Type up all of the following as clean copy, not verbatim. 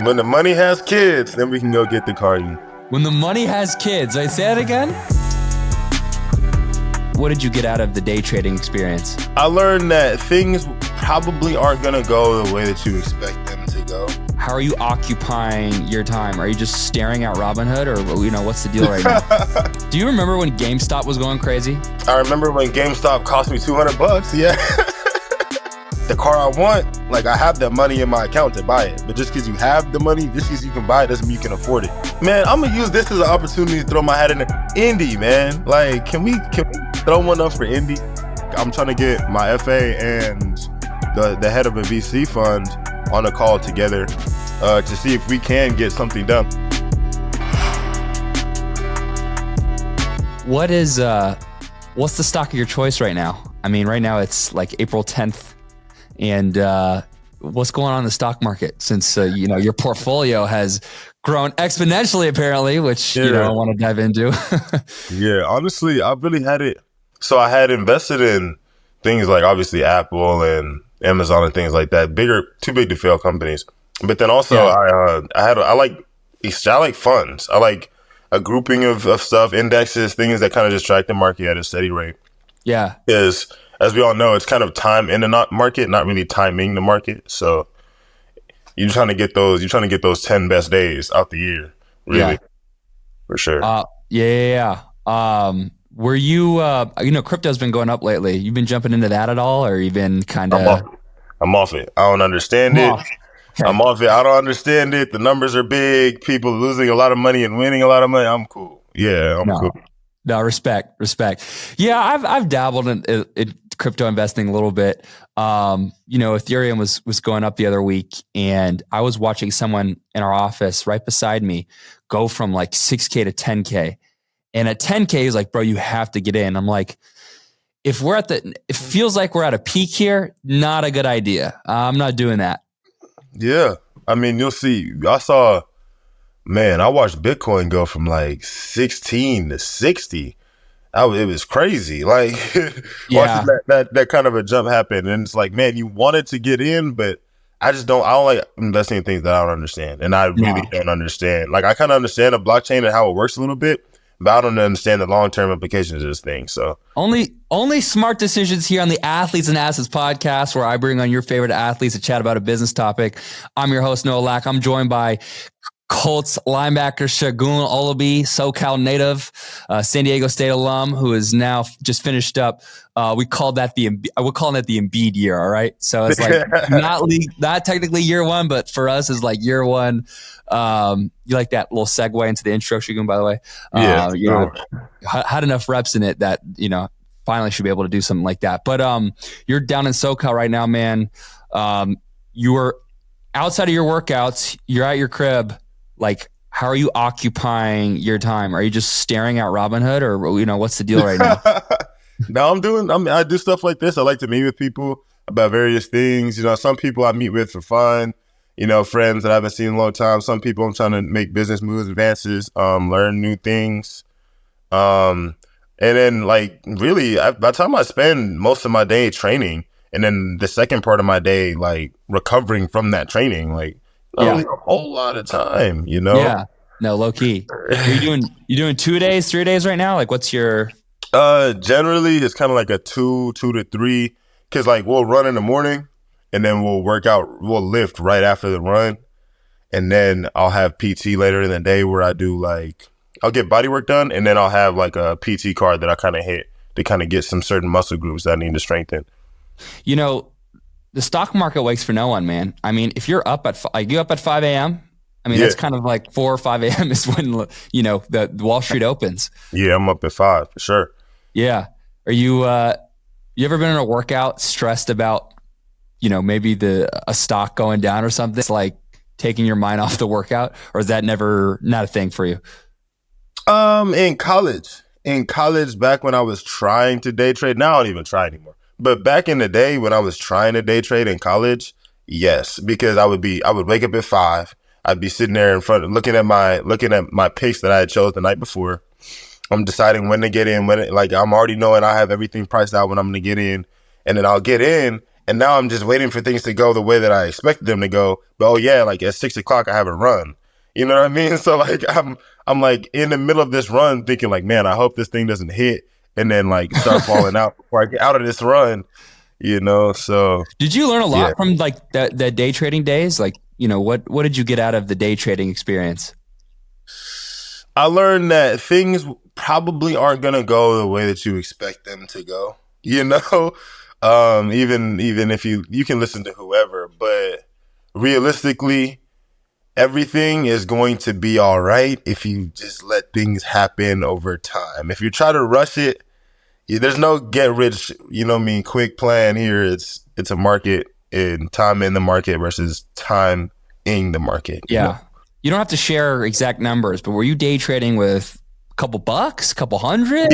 When the money has kids, then we can go get the car. When the money has kids. I say that again? What did you get out of the day trading experience? I learned that things probably aren't going to go the way that you expect them to go. How are you occupying your time? Are you just staring at Robinhood, or what's the deal right now? Do you remember when GameStop was going crazy? I remember when GameStop cost me $200. Yeah. The car I want, I have that money in my account to buy it. But just because you have the money, just because you can buy it doesn't mean you can afford it. Man, I'm going to use this as an opportunity to throw my hat in there. Indy, man. Can we throw one up for Indy? I'm trying to get my FA and the head of a VC fund on a call together to see if we can get something done. What's the stock of your choice right now? I mean, right now it's April 10th. And what's going on in the stock market since, your portfolio has grown exponentially, apparently, which, I want to dive into. Yeah, honestly, I really had it. So I had invested in things like obviously Apple and Amazon and things like that, too big to fail companies. But then also I like funds. I like a grouping of stuff, indexes, things that kind of just track the market at a steady rate. Yeah. Because as we all know, it's kind of time in the market, not really timing the market. So you're trying to get those 10 best days out the year, really, for sure. Yeah. Were you, crypto's been going up lately. You've been jumping into that at all, or you've been kind of? I'm off it. I don't understand it. Okay. I'm off it. I don't understand it. The numbers are big. People losing a lot of money and winning a lot of money. I'm cool. Yeah, I'm cool. No, respect. Yeah, I've dabbled in crypto investing a little bit. Ethereum was going up the other week, and I was watching someone in our office right beside me go from $6K to $10K. And at $10K, he's like, bro, you have to get in. I'm like, it feels like we're at a peak here. Not a good idea. I'm not doing that. Yeah. I mean, you'll see. I watched Bitcoin go from 16 to 60. It was crazy. Watching that kind of a jump happen. And it's man, you wanted to get in, but I don't like investing in things that I don't understand. And I really don't understand. I kind of understand the blockchain and how it works a little bit, but I don't understand the long-term implications of this thing. So only smart decisions here on the Athletes and Assets podcast, where I bring on your favorite athletes to chat about a business topic. I'm your host, Noah Lack. I'm joined by Colts linebacker Segun Olubi, SoCal native, San Diego State alum, who is now just finished up. We're calling that the Embiid year. All right, so it's not technically year one, but for us is year one. You like that little segue into the intro, Segun? By the way, had enough reps in it that finally should be able to do something like that. But you're down in SoCal right now, man. You are outside of your workouts. You're at your crib. How are you occupying your time? Are you just staring at Robinhood, or what's the deal right now? No, I do stuff like this. I like to meet with people about various things. Some people I meet with for fun, friends that I haven't seen in a long time. Some people I'm trying to make business moves, advances, learn new things. And then really, by the time I spend most of my day training, and then the second part of my day, recovering from that training, a whole lot of time, Yeah. No, low key. Are you doing 2 days, 3 days right now? What's your? Generally it's kind of a 2 to 3, because we'll run in the morning, and then we'll lift right after the run, and then I'll have PT later in the day where I do I'll get body work done, and then I'll have a PT card that I kind of hit to kind of get some certain muscle groups that I need to strengthen. The stock market waits for no one, man. I mean, if you're up at 5 a.m., that's kind of 4 or 5 a.m. is when, the Wall Street opens. Yeah, I'm up at 5 for sure. Yeah. Are you ever been in a workout stressed about, maybe a stock going down or something? It's taking your mind off the workout, or is that not a thing for you? In college, back when I was trying to day trade, now I don't even try anymore. But back in the day when I was trying to day trade in college, yes, because I would wake up at 5. I'd be sitting there in front, looking at my picks that I had chose the night before. I'm deciding when to get in, I'm already knowing I have everything priced out when I'm going to get in, and then I'll get in, And now I'm just waiting for things to go the way that I expected them to go. But oh yeah, like at 6 o'clock I have a run. You know what I mean? So like I'm like in the middle of this run thinking like, man, I hope this thing doesn't hit and then like start falling out before I get out of this run. So Did you learn a lot yeah. from like the day trading days? Like, what did you get out of the day trading experience? I learned that things probably aren't gonna go the way that you expect them to go. Even if you can listen to whoever, but realistically, everything is going to be all right if you just let things happen over time. If you try to rush it, there's no get rich, quick plan here. It's a market and time in the market versus time in the market. Yeah. You don't have to share exact numbers, but were you day trading with a couple bucks, couple hundred?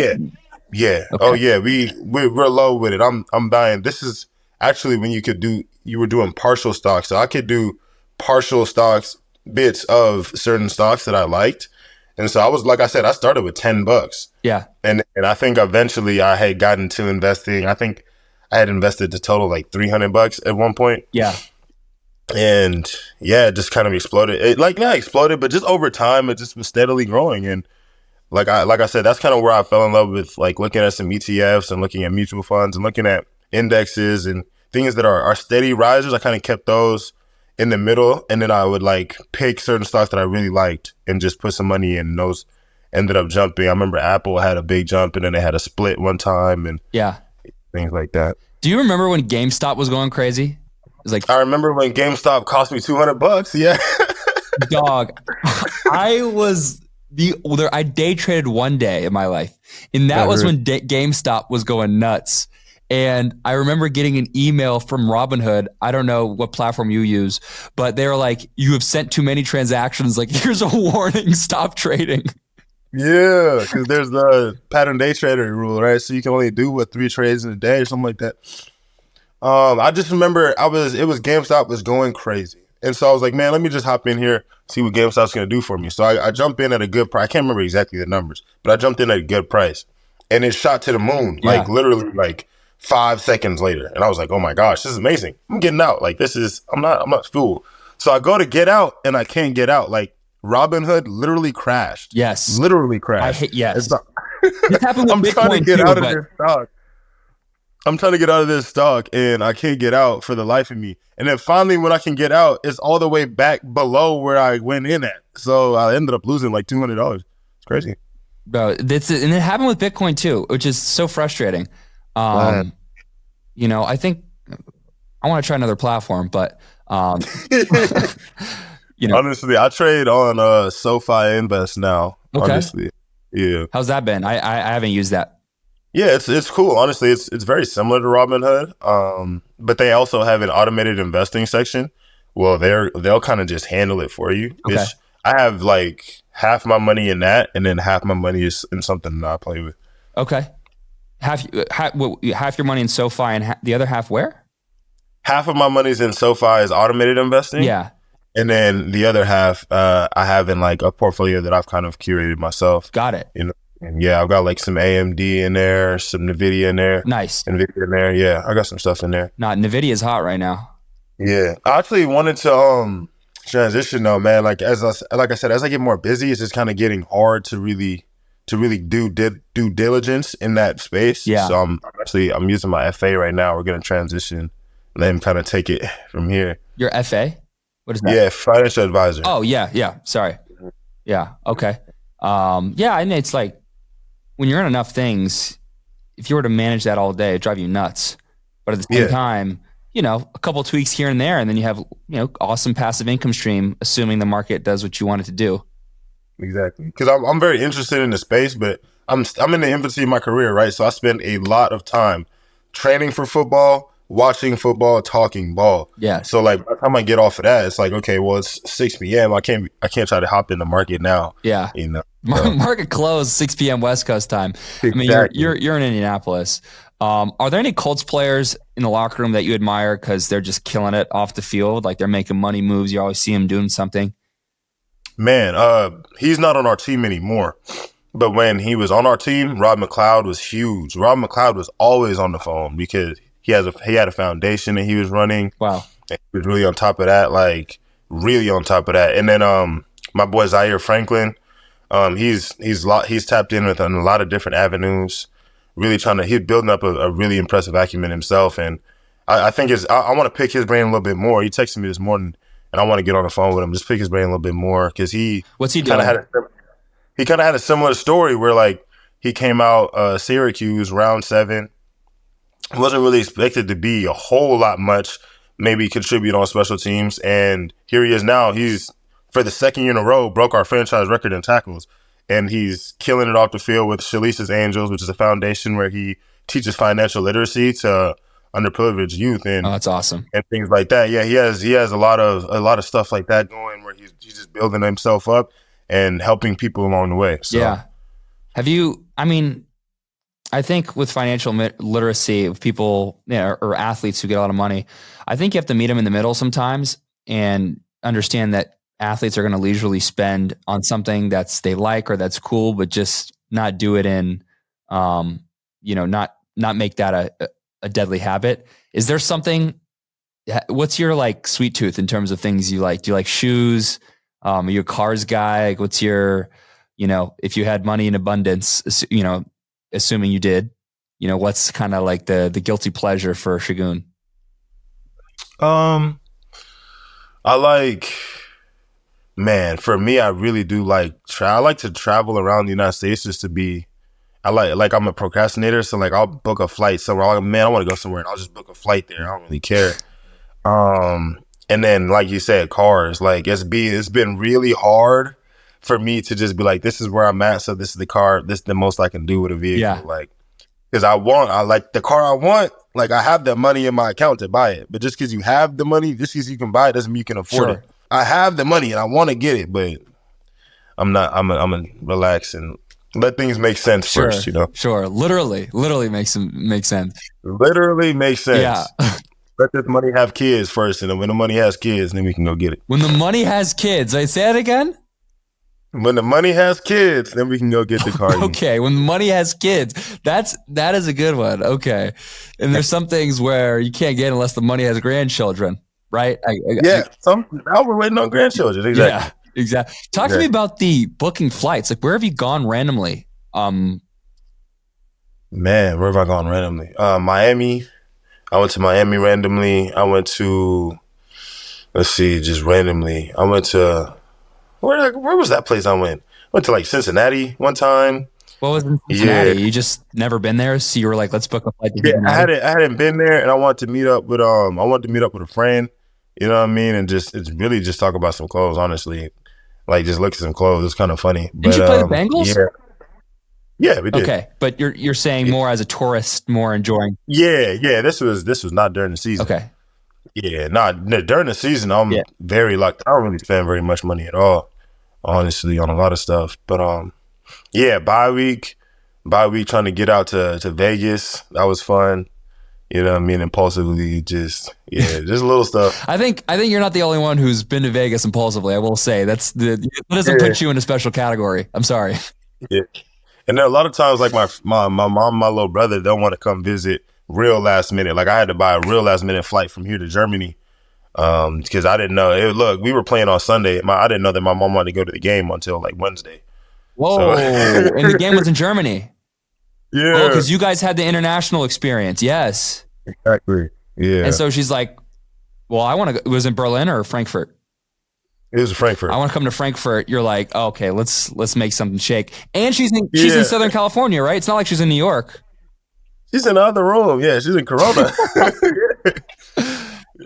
Yeah. Okay. Oh yeah. We're low with it. I'm buying. This is actually when you were doing partial stocks. So I could do partial stocks, bits of certain stocks that I liked. And so I was, like I said, I started with $10. Yeah. And I think eventually I had gotten to investing. I think I had invested to total like $300 at one point. Yeah. And yeah, it just kind of exploded. It not exploded, but just over time, it just was steadily growing. And like I said, that's kind of where I fell in love with like looking at some ETFs and looking at mutual funds and looking at indexes and things that are steady risers. I kind of kept those in the middle, and then I would like pick certain stocks that I really liked and just put some money in. And those ended up jumping. I remember Apple had a big jump, and then they had a split one time, and things like that. Do you remember when GameStop was going crazy? It was like, I remember when GameStop cost me $200. Yeah, dog. I day traded one day in my life, and that was when GameStop was going nuts. And I remember getting an email from Robinhood. I don't know what platform you use, but they were like, "You have sent too many transactions. Like, here's a warning. Stop trading." Yeah, because there's the pattern day trader rule, right? So you can only do 3 trades in a day or something like that. I just remember it was GameStop was going crazy. And so I was like, man, let me just hop in here, see what GameStop's going to do for me. So I jumped in at a good price. I can't remember exactly the numbers, but I jumped in at a good price. And it shot to the moon, like literally like 5 seconds later. And I was like, oh my gosh, this is amazing. I'm getting out. Like I'm not fooled. So I go to get out and I can't get out. Like Robinhood literally crashed. Yes. Literally crashed. Yes. This happened with I'm Bitcoin trying to get too, out of this stock. I'm trying to get out of this stock and I can't get out for the life of me. And then finally, when I can get out, it's all the way back below where I went in at. So I ended up losing like $200. It's crazy. Bro, and it happened with Bitcoin too, which is so frustrating. I think I want to try another platform, but honestly, I trade on SoFi Invest now. Okay. Honestly, yeah. How's that been? I haven't used that. Yeah, it's cool. Honestly, it's very similar to Robinhood, but they also have an automated investing section. Well, they'll kind of just handle it for you. Okay. I have like half my money in that, and then half my money is in something that I play with. Okay. Half your money in SoFi and the other half where? Half of my money is in SoFi is automated investing. Yeah. And then the other half I have in like a portfolio that I've kind of curated myself. Got it. And yeah, I've got like some AMD in there, some NVIDIA in there. Nice. NVIDIA in there. Yeah, I got some stuff in there. NVIDIA is hot right now. Yeah. I actually wanted to transition though, man. Like I said, as I get more busy, it's just kind of getting hard to really do due diligence in that space. Yeah. So I'm using my FA right now. We're gonna transition, let him kind of take it from here. Your FA? What is that? Yeah, financial advisor. Oh yeah. Sorry. Yeah. Okay. And it's like when you're in enough things, if you were to manage that all day, it'd drive you nuts. But at the same time, a couple tweaks here and there, and then you have, awesome passive income stream, assuming the market does what you want it to do. Exactly. Because I'm very interested in the space, but I'm in the infancy of my career, right? So I spend a lot of time training for football, watching football, talking ball. Yeah. So like by the time I get off of that, it's like, okay, well, it's 6 p.m. I can't try to hop in the market now. Yeah. Market closed 6 p.m. West Coast time. Exactly. I mean, you're in Indianapolis. Are there any Colts players in the locker room that you admire because they're just killing it off the field? Like they're making money moves. You always see them doing something. Man, he's not on our team anymore. But when he was on our team, Rob McLeod was huge. Rob McLeod was always on the phone because he had a foundation that he was running. Wow. And he was really on top of that, like really on top of that. And then my boy Zaire Franklin, he's tapped in with a lot of different avenues. Really he's building up a really impressive acumen himself. And I think I want to pick his brain a little bit more. He texted me this morning, and I want to get on the phone with him, just pick his brain a little bit more, because what's he doing? He kind of had a similar story where like he came out Syracuse round 7, wasn't really expected to be a whole lot much, maybe contribute on special teams, and here he is now. He's for the second year in a row broke our franchise record in tackles, and he's killing it off the field with Shalice's Angels, which is a foundation where he teaches financial literacy to underprivileged youth, and that's awesome, and things like that. Yeah, he has a lot of stuff like that going, where he's just building himself up and helping people along the way. So. Yeah. Have you? I mean, I think with financial literacy of people, or athletes who get a lot of money, I think you have to meet them in the middle sometimes and understand that athletes are going to leisurely spend on something they like or that's cool, but just not do it in, not make that a deadly habit. Is there something? What's your like sweet tooth in terms of things you like? Do you like shoes? Are you a cars guy? Like, what's your, if you had money in abundance, assuming you did, what's kind of like the guilty pleasure for Segun? I like, man, for me, I really do like, I like to travel around the United States just to be, I'm a procrastinator. So like I'll book a flight somewhere. I'm like, man, I want to go somewhere, and I'll just book a flight there. I don't really care. And then like you said, cars, like it's been really hard for me to just be like, this is where I'm at. So this is the car. This is the most I can do with a vehicle. Yeah. Like, because I like the car I want. Like I have that money in my account to buy it, but just because you have the money, just because you can buy it doesn't mean you can afford it. I have the money and I want to get it, but I'm gonna relax and let things make sense first, Sure. Literally makes sense. Literally makes sense. Yeah. Let this money have kids first, and then when the money has kids, then we can go get it. When the money has kids, I say it again? When the money has kids, then we can go get the car. Okay, when the money has kids, that is a good one. Okay, and there's some things where you can't get unless the money has grandchildren, right? Now we're waiting on grandchildren. Exactly. Yeah, exactly. Talk to me about the booking flights. Like, where have you gone randomly? Man, where have I gone randomly? Miami. I went to Miami randomly. I went to, just randomly. I went to, where was that place I went? I went to like Cincinnati one time. What was in Cincinnati? Yeah. You just never been there, so you were like, let's book a flight. I hadn't been there, and I wanted to meet up with a friend. You know what I mean? And it's really just talk about some clothes, honestly. Like just look at some clothes. It's kind of funny. Did you play the Bengals? Yeah. Yeah, we did. Okay, but you're saying more as a tourist, more enjoying. Yeah. This was not during the season. Okay. Yeah, during the season, I'm very lucky. I don't really spend very much money at all, honestly, on a lot of stuff. But bye week trying to get out to Vegas. That was fun. You know what I mean? Impulsively, just little stuff. I think you're not the only one who's been to Vegas impulsively. I will say that doesn't put you in a special category. I'm sorry. Yeah. And then a lot of times, like my mom, my little brother, don't want to come visit real last minute. Like I had to buy a real last minute flight from here to Germany because I didn't know. Look, we were playing on Sunday. I didn't know that my mom wanted to go to the game until like Wednesday. Whoa! And the game was in Germany. Yeah. Oh, because you guys had the international experience. Yes. Exactly. Yeah. And so she's like, "Well, I want to go." It was in Berlin or Frankfurt? It was Frankfurt. I want to come to Frankfurt. You're like, oh, okay, let's make something shake. And she's in Southern California, right? It's not like she's in New York. She's in the other room. Yeah, she's in Corona.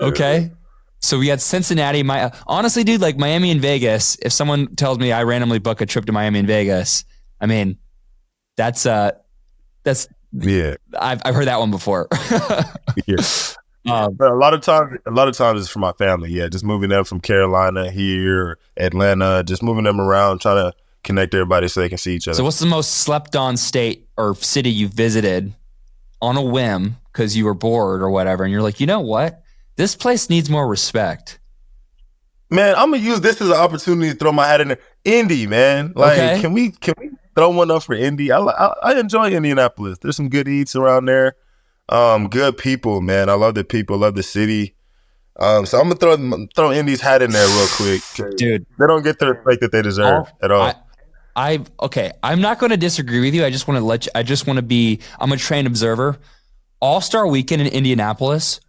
Okay. So we had Cincinnati. Honestly, dude, like Miami and Vegas, if someone tells me I randomly book a trip to Miami and Vegas, I mean, that's I've heard that one before. Yeah. But a lot of times it's for my family. Yeah, just moving them from Carolina here, Atlanta, just moving them around, trying to connect everybody so they can see each other. So what's the most slept on state or city you visited on a whim because you were bored or whatever, and you're like, you know what? This place needs more respect. Man, I'm gonna use this as an opportunity to throw my hat in there. Indy, man. Like, okay. Can we throw one up for Indy? I enjoy Indianapolis. There's some good eats around there. Good people, man. I love the people, love the city. So I'm gonna throw Indy's hat in there real quick. Dude. They don't get the respect that they deserve at all. Okay. I'm not going to disagree with you. I just want to I'm a trained observer. All-Star Weekend in Indianapolis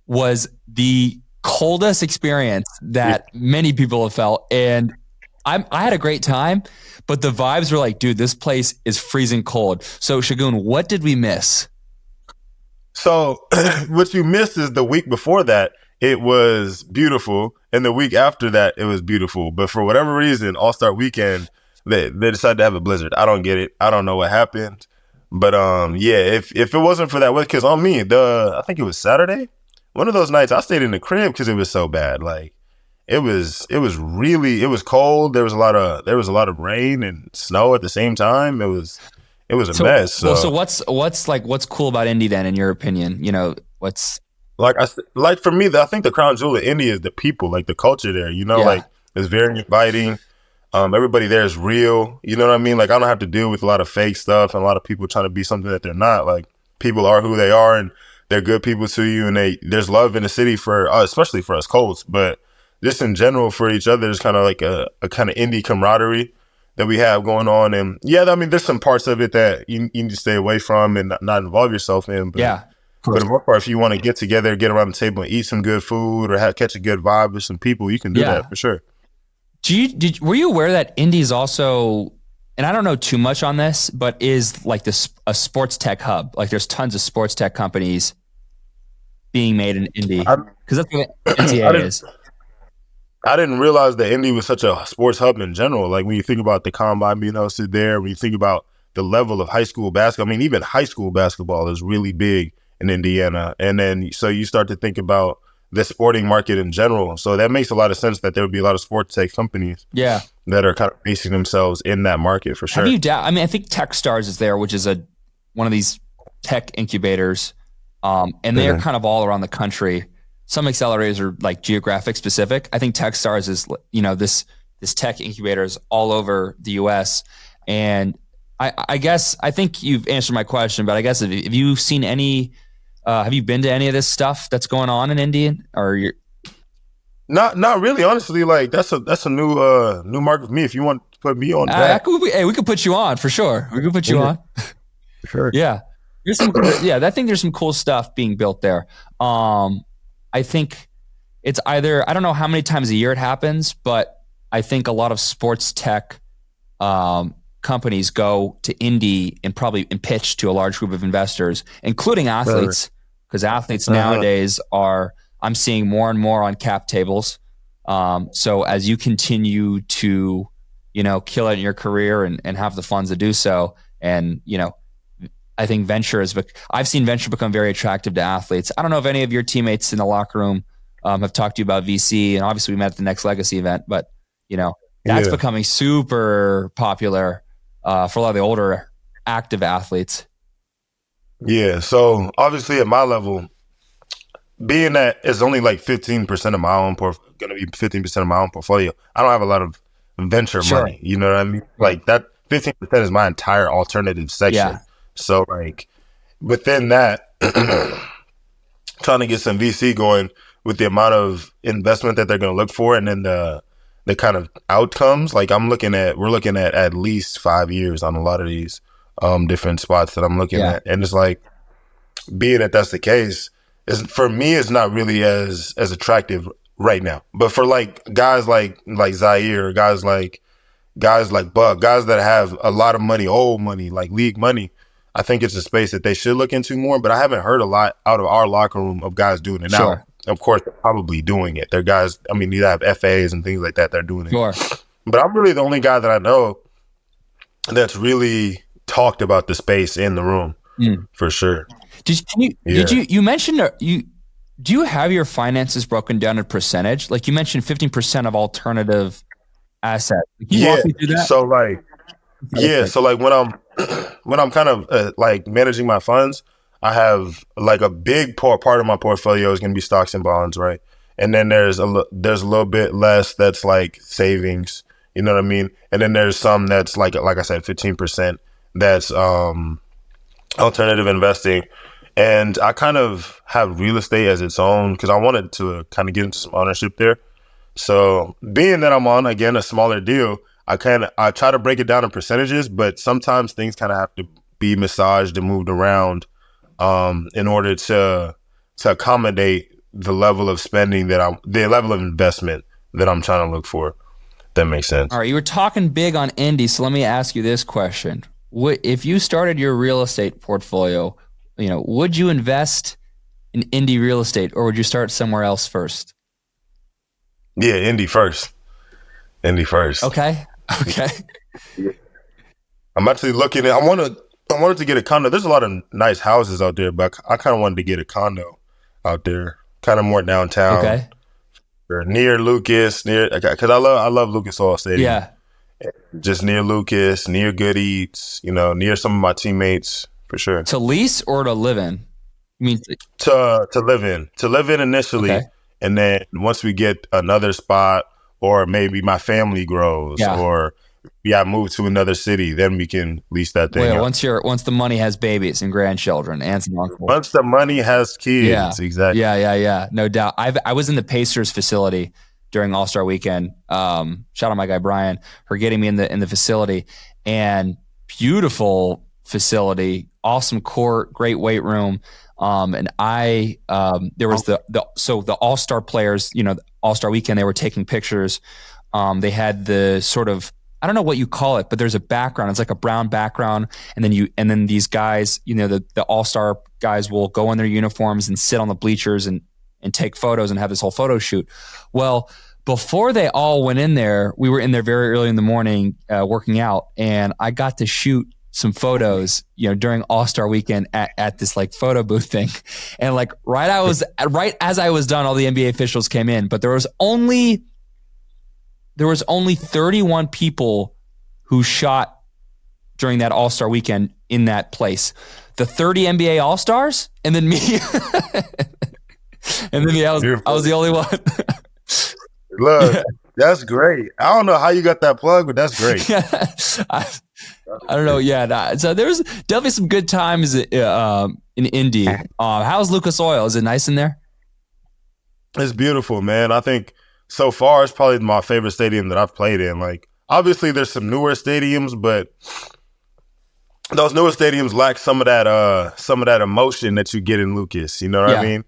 was the coldest experience that many people have felt. And I had a great time, but the vibes were like, dude, this place is freezing cold. So Segun, what did we miss? So what you missed is the week before that, it was beautiful. And the week after that, it was beautiful. But for whatever reason, All-Star Weekend, they decided to have a blizzard. I don't get it. I don't know what happened. But yeah, if it wasn't for that weather, because on me, I think it was Saturday, one of those nights I stayed in the crib because it was so bad. Like it was cold. There was a lot of rain and snow at the same time. It was a mess. So what's cool about Indy then, in your opinion? You know, what's like for me, I think the crown jewel of Indy is the people, like the culture there. You know, like it's very inviting. Everybody there is real. You know what I mean? Like I don't have to deal with a lot of fake stuff and a lot of people trying to be something that they're not. Like people are who they are and they're good people to you. And there's love in the city for especially for us Colts, but just in general for each other. There's kind of like a kind of Indy camaraderie that we have going on. And yeah, I mean, there's some parts of it that you need to stay away from and not involve yourself in. But, yeah. But the most part, if you want to get together, get around the table and eat some good food or catch a good vibe with some people, you can do that for sure. Were you aware that Indy is also, and I don't know too much on this, but is like a sports tech hub? Like there's tons of sports tech companies being made in Indy because that's what NCAA is. I didn't realize that Indy was such a sports hub in general. Like when you think about the combine being hosted there, when you think about the level of high school basketball, I mean, even high school basketball is really big in Indiana. And then so you start to think about the sporting market in general. So that makes a lot of sense that there would be a lot of sports tech companies that are kind of basing themselves in that market for sure. I mean, I think Techstars is there, which is one of these tech incubators. And they are kind of all around the country. Some accelerators are like geographic specific. I think Techstars is, you know, this tech incubator is all over the US. And I guess, I think you've answered my question, but I guess have you seen any, have you been to any of this stuff that's going on in Indy, or you're not really, honestly. Like that's a new market for me. If you want to put me on track, we could put you on for sure. We could put you on. For sure. Yeah. I think there's some cool stuff being built there. I think it's either, I don't know how many times a year it happens, but I think a lot of sports tech companies go to Indy and pitch to a large group of investors, including athletes, because athletes nowadays I'm seeing more and more on cap tables. So as you continue to, you know, kill it in your career and have the funds to do so, and, you know, I think I've seen venture become very attractive to athletes. I don't know if any of your teammates in the locker room have talked to you about VC, and obviously we met at the Next Legacy event, but you know, that's becoming super popular for a lot of the older active athletes. Yeah. So obviously at my level, being that it's only like 15% of my own going to be 15% of my own portfolio, I don't have a lot of venture money. You know what I mean? Like that 15% is my entire alternative section. Yeah. So like within that, trying to get some VC going with the amount of investment that they're going to look for, and then the kind of outcomes. Like we're looking at least 5 years on a lot of these different spots that I'm looking at, and it's like, being that that's the case, for me it's not really as attractive right now. But for like guys like Zaire, or guys like Buck, guys that have a lot of money, old money, like league money, I think it's a space that they should look into more. But I haven't heard a lot out of our locker room of guys doing it now. Of course, they're probably doing it. They're guys, I mean, you have FAs and things like that. They're doing it. Sure. But I'm really the only guy that I know that's really talked about the space in the room for sure. You mentioned do you have your finances broken down in percentage? Like you mentioned 15% of alternative assets. Can you walk me through that? So like, so like when I'm kind of like managing my funds, I have like a big part of my portfolio is going to be stocks and bonds, right? And then there's a little bit less that's like savings, you know what I mean? And then there's some that's like I said, 15% that's alternative investing. And I kind of have real estate as its own because I wanted to kind of get into some ownership there. So being that I'm on, again, a smaller deal, I try to break it down in percentages, but sometimes things kind of have to be massaged and moved around in order to accommodate the level of spending the level of investment that I'm trying to look for. That makes sense. All right, you were talking big on Indy, so let me ask you this question. If you started your real estate portfolio, would you invest in Indy real estate or would you start somewhere else first? Yeah, Indy first. Okay. I'm actually looking at, I wanted to get a condo. There's a lot of nice houses out there, but I kind of wanted to get a condo out there, kind of more downtown. Okay. Or near Lucas, because I love Lucas Oil Stadium. Yeah. Just near Lucas, near Good Eats, near some of my teammates for sure. To lease or to live in? I mean, to live in initially, okay. And then once we get another spot, or maybe my family grows, or I move to another city, then we can lease that thing. Once the money has babies and grandchildren, aunts and uncles. Once the money has kids, exactly. Yeah, no doubt. I was in the Pacers facility during All-Star Weekend. Shout out my guy Brian for getting me in the facility, and beautiful facility, awesome court, great weight room. And there was the All-Star players, All-Star Weekend, they were taking pictures. They had the sort of, I don't know what you call it, but there's a background. It's like a brown background. And then these guys, the All-Star guys will go in their uniforms and sit on the bleachers and take photos and have this whole photo shoot. Well, before they all went in there, we were in there very early in the morning, working out, and I got to shoot some photos, during All-Star Weekend at this like photo booth thing. And like right as I was done, all the NBA officials came in, but there was only 31 people who shot during that All-Star Weekend in that place. The 30 NBA All-Stars and then me. And then I was the only one. Look, that's great. I don't know how you got that plug, but that's great. I don't know. Yeah. So there's definitely some good times in Indy. How's Lucas Oil? Is it nice in there? It's beautiful, man. I think so far it's probably my favorite stadium that I've played in. Like, obviously there's some newer stadiums, but those newer stadiums lack some of that emotion that you get in Lucas. You know what I mean?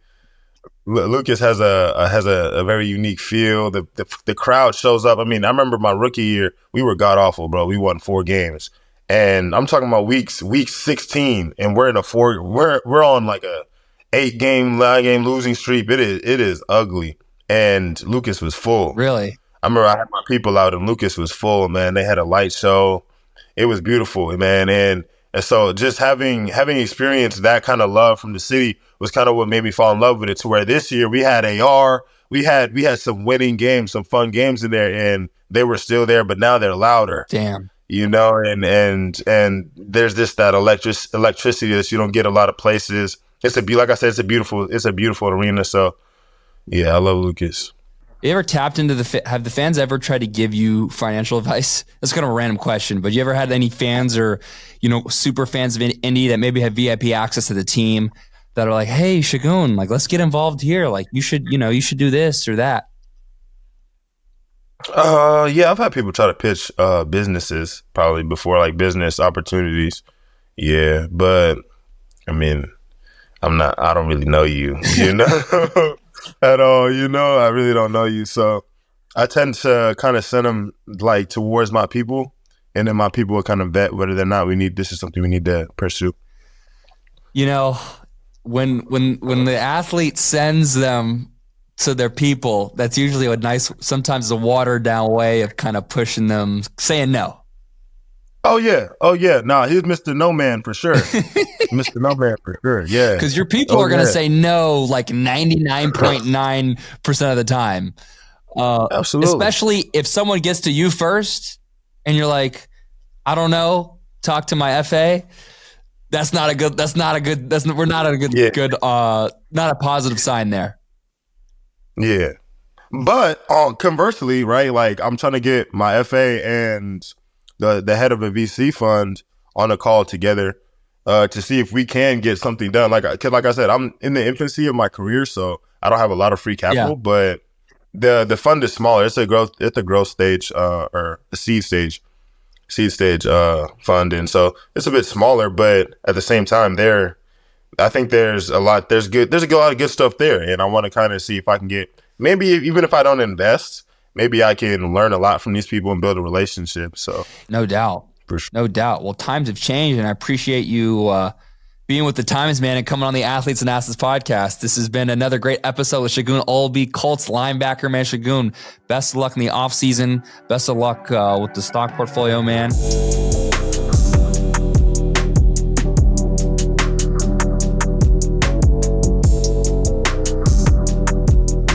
Lucas has a very unique feel. The crowd shows up. I mean, I remember my rookie year, we were god awful, bro. We won 4 games, and I'm talking about week 16, and we're on like a 9 game losing streak. It is ugly, and Lucas was full. Really? I remember I had my people out, and Lucas was full. Man, they had a light show. It was beautiful, man, and so just having experienced that kind of love from the city was kind of what made me fall in love with it, to where this year we had AR, we had some winning games, some fun games in there, and they were still there, but now they're louder. Damn. And there's that electricity that you don't get a lot of places. Like I said, it's a beautiful arena. So yeah, I love Lucas. You ever tapped into have the fans ever tried to give you financial advice? That's kind of a random question, but you ever had any fans or, super fans of Indy that maybe have VIP access to the team that are like, hey, Segun, like, let's get involved here. Like, you should do this or that. Yeah, I've had people try to pitch businesses probably before, like business opportunities. Yeah, but I mean, I don't really know you, at all. I really don't know you. So I tend to kind of send them like towards my people, and then my people will kind of vet whether or not this is something we need to pursue. When the athlete sends them to their people, that's usually sometimes a watered down way of kind of pushing them, saying no. Oh yeah. Nah, he's Mr. No Man for sure. Mr. No Man for sure. Yeah. Because your people are going to say no like 99.9% of the time. Absolutely. Especially if someone gets to you first and you're like, I don't know, talk to my FA. Not a positive sign there. Yeah. But conversely, right? Like, I'm trying to get my FA and the head of a VC fund on a call together, to see if we can get something done. Like I said, I'm in the infancy of my career, so I don't have a lot of free capital, but the fund is smaller. It's a growth stage, or the seed stage fund. And so it's a bit smaller, but at the same time I think there's a lot of good stuff there. And I want to kind of see if I can get, maybe even if I don't invest, maybe I can learn a lot from these people and build a relationship. So no doubt. For sure. No doubt. Well, times have changed, and I appreciate you being with the times, man, and coming on the Athletes and Assets podcast. This has been another great episode with Segun Olubi, Colts linebacker, man. Segun, best of luck in the offseason. Best of luck with the stock portfolio, man.